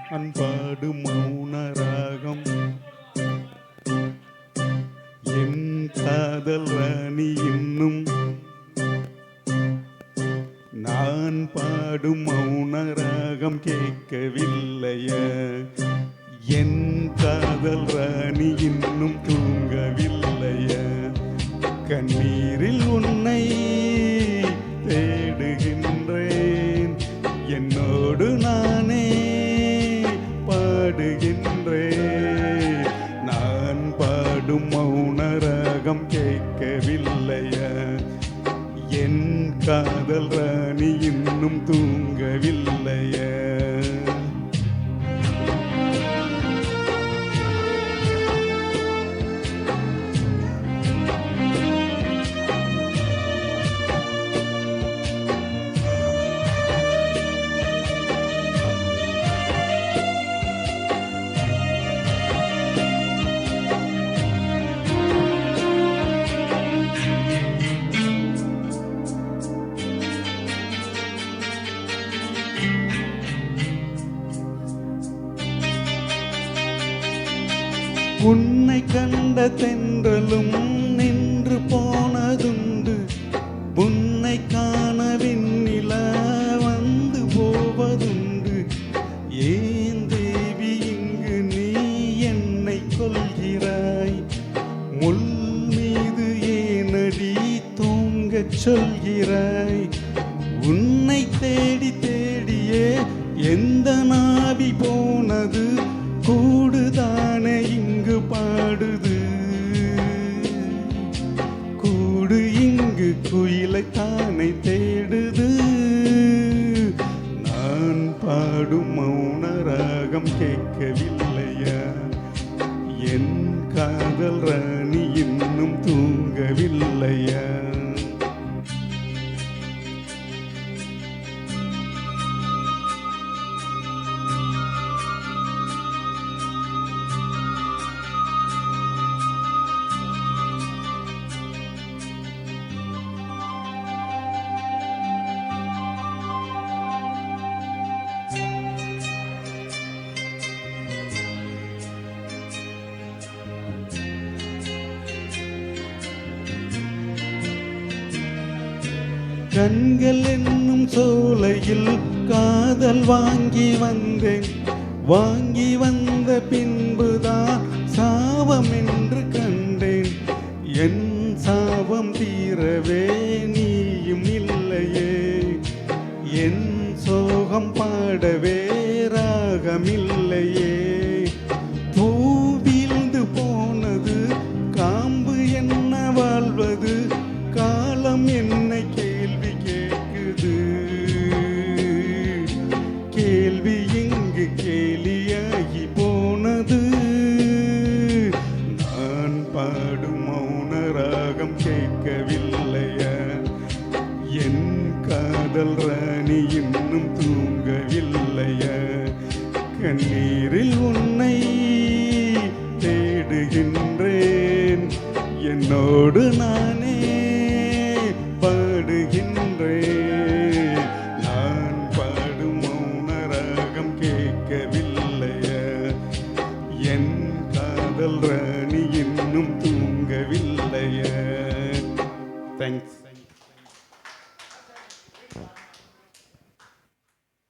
அன்பாடு மௌனராகம் என் காதல் ராணி இன்னும் நான் பாடும் மௌனராகம் கேட்கவில்லைய என் காதல் ராணி இன்னும் தூங்கவில்லைய கண்ணீரில் உன்னை தேடுகின்றேன் என்னோடு நானே பாடுகின்றேன் நான் பாடும் மௌனராகம் கேட்கவில்லைய என் காதல் ராணி இன்னும் தூங்கவில்லைய உன்னை கண்ட தென்றலும் நின்று போனதுண்டு உன்னை காண விண்ணிலா வந்து போவதுண்டு ஏன் தேவி இங்கு நீ என்னை கொள்கிறாய் முள் மீது ஏனடி தூங்கச் சொல்கிறாய் உன்னை தேடி தேடியே எந்த நாவி போனது கூடுதானே இங்கு பாடுது கூடு இங்கு குயிலை தானே தேடுது நான் பாடும் மௌனராகம் கேட்கவில்லையா என் காதல் ராணி இன்னும் தூங்கவில்லையா கண்கள் என்னும் சோலையில் காதல் வாங்கி வந்தேன் வாங்கி வந்த பின்புதான் சாபம் என்று கண்டேன் என் சாபம் தீரவே நீயும் இல்லையே என் சோகம் பாடவே ராகமில்லையே பூ வீழ்ந்து போனது காம்பு என்ன வாழ்வது காலம் என்னை கேள்வி கேட்குது கேள்வி இங்கு கேலியாகி போனது நான் பாடும் மௌனராகம் கேட்கவில்லையா என் காதல் ராணி இன்னும் தூங்கவில்லையா கண்ணீரில் உன்னை தேடுகின்றேன் என்னோடு நான்